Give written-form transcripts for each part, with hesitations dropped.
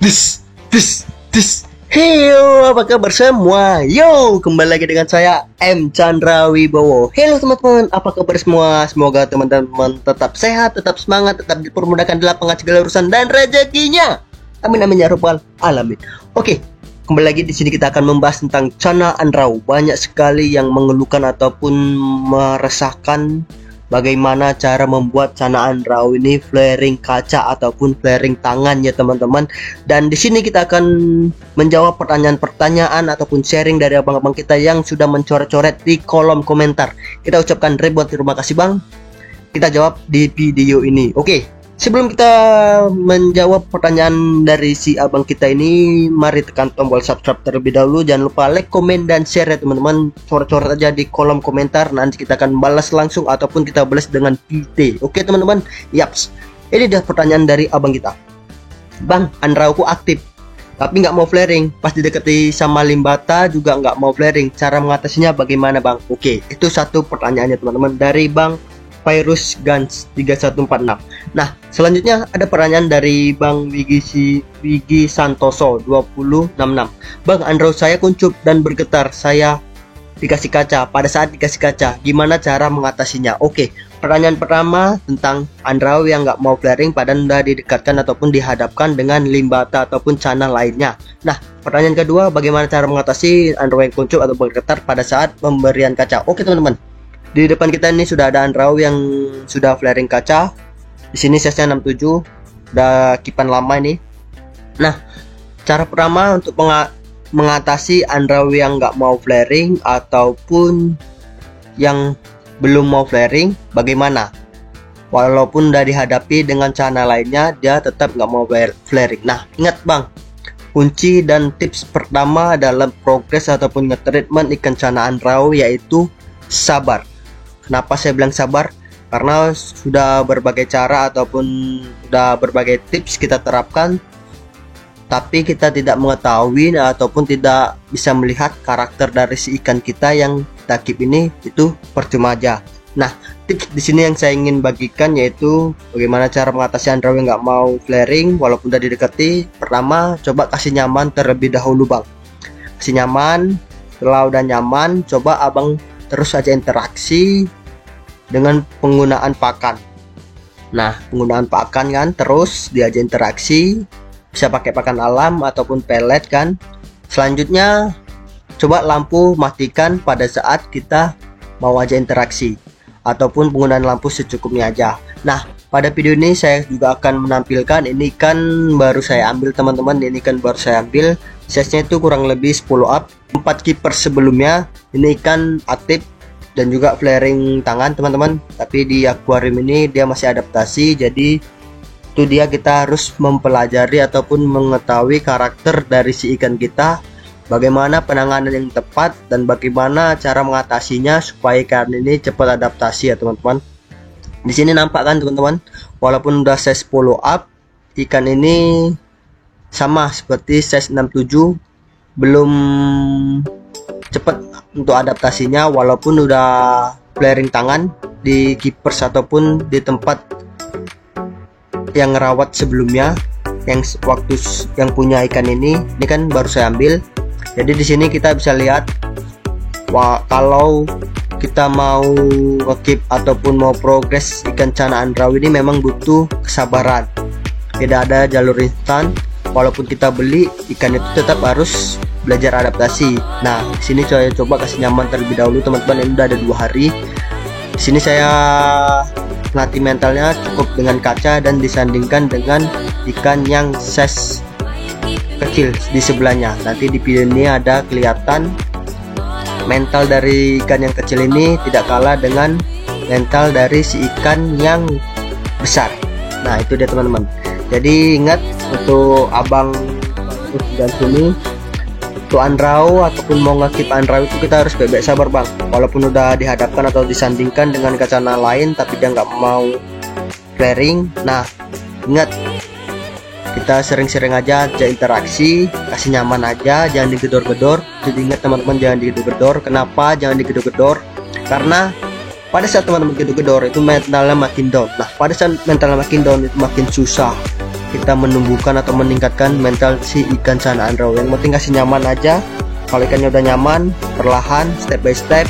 Tis, tis, tis. Heyo, apa kabar semua? Yo, kembali lagi dengan saya M Chandra Wibowo. Halo teman-teman, apa kabar semua? Semoga teman-teman tetap sehat, tetap semangat, tetap dipermudahkan dalam segala urusan dan rezekinya. Amin amin ya rabbal alamin. Oke, kembali lagi di sini kita akan membahas tentang Cana Andrau. Banyak sekali yang mengeluhkan ataupun meresahkan bagaimana cara membuat Cana Andrau ini flaring kaca ataupun flaring tangan ya teman-teman. Dan di sini kita akan menjawab pertanyaan-pertanyaan ataupun sharing dari abang-abang kita yang sudah mencoret-coret di kolom komentar. Kita ucapkan ribuan terima kasih bang. Kita jawab di video ini. Oke, sebelum kita menjawab pertanyaan dari si abang kita ini, mari tekan tombol subscribe terlebih dahulu. Jangan lupa like, komen, dan share ya teman-teman. Coret-coret aja di kolom komentar. Nanti kita akan balas langsung ataupun kita balas dengan PT. Oke teman-teman. Yaps. Ini dah pertanyaan dari abang kita. Bang, Andrau ku aktif tapi nggak mau flaring. Pas didekati sama Limbata juga nggak mau flaring. Cara mengatasinya bagaimana bang? Oke, itu satu pertanyaannya teman-teman dari Bang Virus Guns 3146. Nah, selanjutnya ada pertanyaan dari Bang Wigi Santoso 2066. Bang, Andrau saya kuncup dan bergetar. Saya dikasih kaca. Pada saat dikasih kaca, gimana cara mengatasinya? Oke, pertanyaan pertama tentang Andrau yang nggak mau flaring padahal sudah didekatkan ataupun dihadapkan dengan Limbata ataupun Cana lainnya. Nah, pertanyaan kedua, bagaimana cara mengatasi Andrau yang kuncup atau bergetar pada saat pemberian kaca? Oke teman-teman, di depan kita ini sudah ada Andrau yang sudah flaring kaca. Di sini size-nya 67, udah kipan lama ini. Nah, cara pertama untuk mengatasi Andrau yang nggak mau flaring ataupun yang belum mau flaring, bagaimana? Walaupun udah dihadapi dengan Cana lainnya, dia tetap nggak mau flaring. Nah, ingat bang, kunci dan tips pertama dalam progres ataupun nge-treatment ikan Cana Andrau yaitu sabar. Kenapa saya bilang sabar? Karena sudah berbagai cara ataupun sudah berbagai tips kita terapkan, tapi kita tidak mengetahui ataupun tidak bisa melihat karakter dari si ikan kita yang kita keep ini, itu percuma aja. Nah, tips di sini yang saya ingin bagikan yaitu bagaimana cara mengatasi Andrau yang nggak mau flaring walaupun udah didekati. Pertama, coba kasih nyaman terlebih dahulu bang. Kasih nyaman. Setelah udah nyaman, coba abang terus aja interaksi dengan penggunaan pakan. Nah, penggunaan pakan kan terus diajak interaksi, bisa pakai pakan alam ataupun pelet kan. Selanjutnya coba lampu matikan pada saat kita mau aja interaksi ataupun penggunaan lampu secukupnya aja. Nah, pada video ini saya juga akan menampilkan, ini kan baru saya ambil teman-teman, ini kan baru saya ambil, size-nya itu kurang lebih 10 up. 4 keeper sebelumnya ini kan aktif dan juga flaring tangan teman-teman, tapi di akuarium ini dia masih adaptasi. Jadi itu dia, kita harus mempelajari ataupun mengetahui karakter dari si ikan kita, bagaimana penanganan yang tepat dan bagaimana cara mengatasinya supaya ikan ini cepat adaptasi ya teman-teman. Di sini nampak kan teman-teman, walaupun udah size 10 up, ikan ini sama seperti size 67, belum cepat untuk adaptasinya walaupun udah flaring tangan di keepers ataupun di tempat yang ngerawat sebelumnya, yang waktu yang punya ikan ini kan baru saya ambil. Jadi di sini kita bisa lihat, kalau kita mau nge-keep ataupun mau progres ikan Cana Andrau ini memang butuh kesabaran. Tidak ada jalur instan. Walaupun kita beli, ikan itu tetap harus belajar adaptasi. Nah, di sini saya coba kasih nyaman terlebih dahulu teman-teman. Ini udah ada 2 hari. Di sini saya latih mentalnya cukup dengan kaca dan disandingkan dengan ikan yang size kecil di sebelahnya. Nanti di video ini ada kelihatan mental dari ikan yang kecil ini tidak kalah dengan mental dari si ikan yang besar. Nah, itu dia teman-teman. Jadi ingat, untuk abang dan sini, untuk Andrau ataupun mau nge-keep Andrau itu kita harus bebek sabar bang. Walaupun udah dihadapkan atau disandingkan dengan Cana lain tapi dia nggak mau flaring. Nah, ingat, kita sering-sering aja interaksi, kasih nyaman aja, jangan digedor-gedor. Jadi ingat teman-teman, jangan digedor-gedor. Kenapa jangan digedor-gedor? Karena pada saat teman-teman gedor-gedor itu mentalnya makin down. Nah, pada saat mentalnya makin down itu makin susah kita menumbuhkan atau meningkatkan mental si ikan cana andrau. Yang penting kasih nyaman aja. Kalau ikannya udah nyaman, perlahan step by step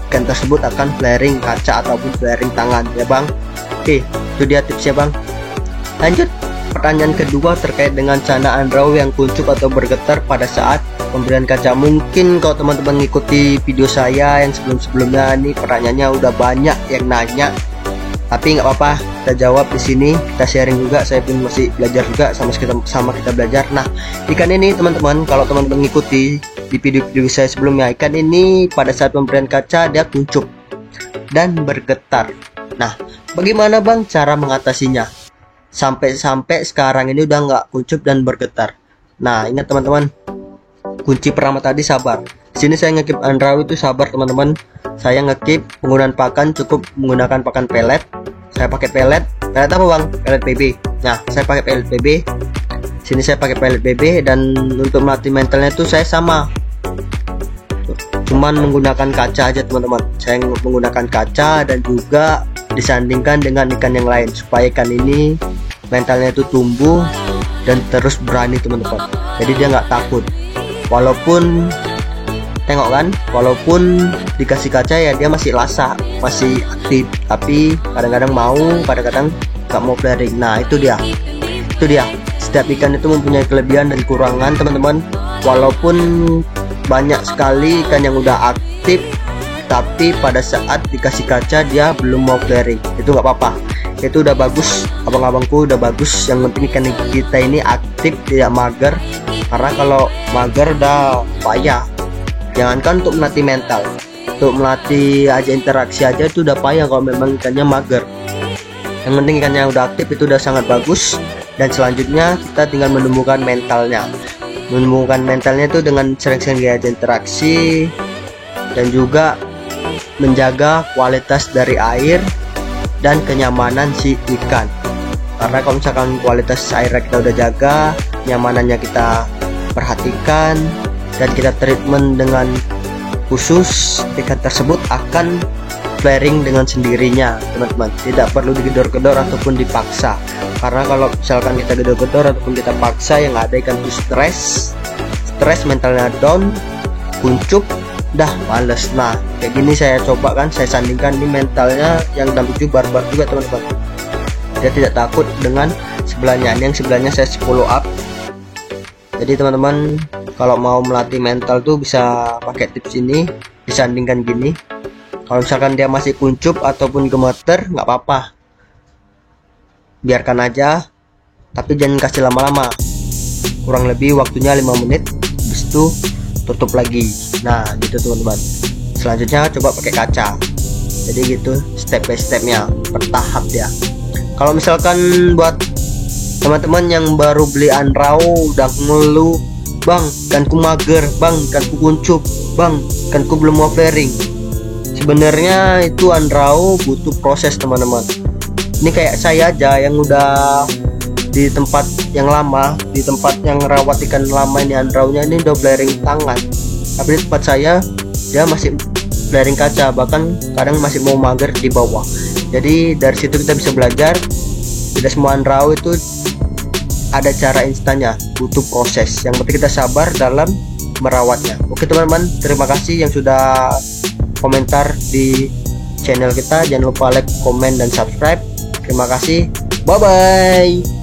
ikan tersebut akan flaring kaca ataupun flaring tangan ya bang. Oke, itu dia tipsnya bang. Lanjut, pertanyaan kedua terkait dengan cana andrau yang kuncup atau bergetar pada saat pemberian kaca. Mungkin kalau teman-teman ngikuti video saya yang sebelum-sebelumnya, nih pertanyaannya udah banyak yang nanya, tapi nggak apa-apa, kita jawab di sini, kita sharing juga. Saya pun masih belajar juga, sama kita belajar. Nah, ikan ini teman-teman, kalau teman-teman ngikuti di video-video saya sebelumnya, ikan ini pada saat pemberian kaca dia kuncup dan bergetar. Nah, bagaimana bang cara mengatasinya sampai sekarang ini udah nggak kuncup dan bergetar? Nah, ingat teman-teman, kunci pertama tadi sabar. Di sini saya ngekip andrau itu sabar teman-teman. Saya ngekip penggunaan pakan cukup menggunakan pakan pelet. Saya pakai pelet apa bang? Pelet PB. Nah, saya pakai pelet PB. Sini saya pakai pelet PB, dan untuk melatih mentalnya itu saya sama, cuman menggunakan kaca aja teman-teman. Saya menggunakan kaca dan juga disandingkan dengan ikan yang lain supaya ikan ini mentalnya itu tumbuh dan terus berani teman-teman. Jadi dia nggak takut. Walaupun tengok kan, walaupun dikasih kaca ya dia masih lasak, masih aktif, tapi kadang-kadang mau, kadang-kadang nggak mau flaring. Nah, itu dia. Setiap ikan itu mempunyai kelebihan dan kekurangan teman-teman. Walaupun banyak sekali ikan yang udah aktif, tapi pada saat dikasih kaca dia belum mau flaring, itu nggak apa-apa, itu udah bagus abang-abangku, udah bagus. Yang penting ikan kita ini aktif, tidak mager. Karena kalau mager udah payah. Jangankan untuk melatih mental, untuk melatih aja interaksi aja itu udah payah kalau memang ikannya mager. Yang penting ikannya udah aktif, itu udah sangat bagus. Dan selanjutnya kita tinggal menumbuhkan mentalnya. Menumbuhkan mentalnya itu dengan sering-sering diajak interaksi, dan juga menjaga kualitas dari air dan kenyamanan si ikan. Karena kalau misalkan kualitas airnya kita udah jaga, nyamanannya kita perhatikan, dan kita treatment dengan khusus, ikan tersebut akan flaring dengan sendirinya teman-teman. Tidak perlu digedor-gedor ataupun dipaksa. Karena kalau misalkan kita gedor-gedor ataupun kita paksa, yang ada ikan itu stres, mentalnya down, kuncup, dah males. Nah, kayak gini saya coba kan, saya sandingkan ini mentalnya yang 67 barbar juga teman-teman. Dia tidak takut dengan sebelahnya. Ini yang sebelahnya saya 10 up. Jadi teman-teman, kalau mau melatih mental tuh bisa pakai tips ini, disandingkan gini. Kalau misalkan dia masih kuncup ataupun gemeter, nggak apa-apa, biarkan aja, tapi jangan kasih lama-lama. Kurang lebih waktunya 5 menit, habis itu tutup lagi. Nah, gitu teman-teman. Selanjutnya coba pakai kaca. Jadi gitu step by stepnya, bertahap ya. Kalau misalkan buat teman-teman yang baru beli andrau udah ngeluh, bang ikanku mager, bang ikanku kuncup, bang ikanku belum mau flaring. Sebenarnya itu andrau butuh proses teman-teman. Ini kayak saya aja yang udah di tempat yang lama, di tempat yang rawat ikan lama, ini andraunya ini udah flaring tangan, tapi di tempat saya dia masih flaring kaca, bahkan kadang masih mau mager di bawah. Jadi dari situ kita bisa belajar, tidak semua andrau itu ada cara instannya, butuh proses. Yang penting kita sabar dalam merawatnya. Oke teman-teman, terima kasih yang sudah komentar di channel kita. Jangan lupa like, komen, dan subscribe. Terima kasih, bye bye.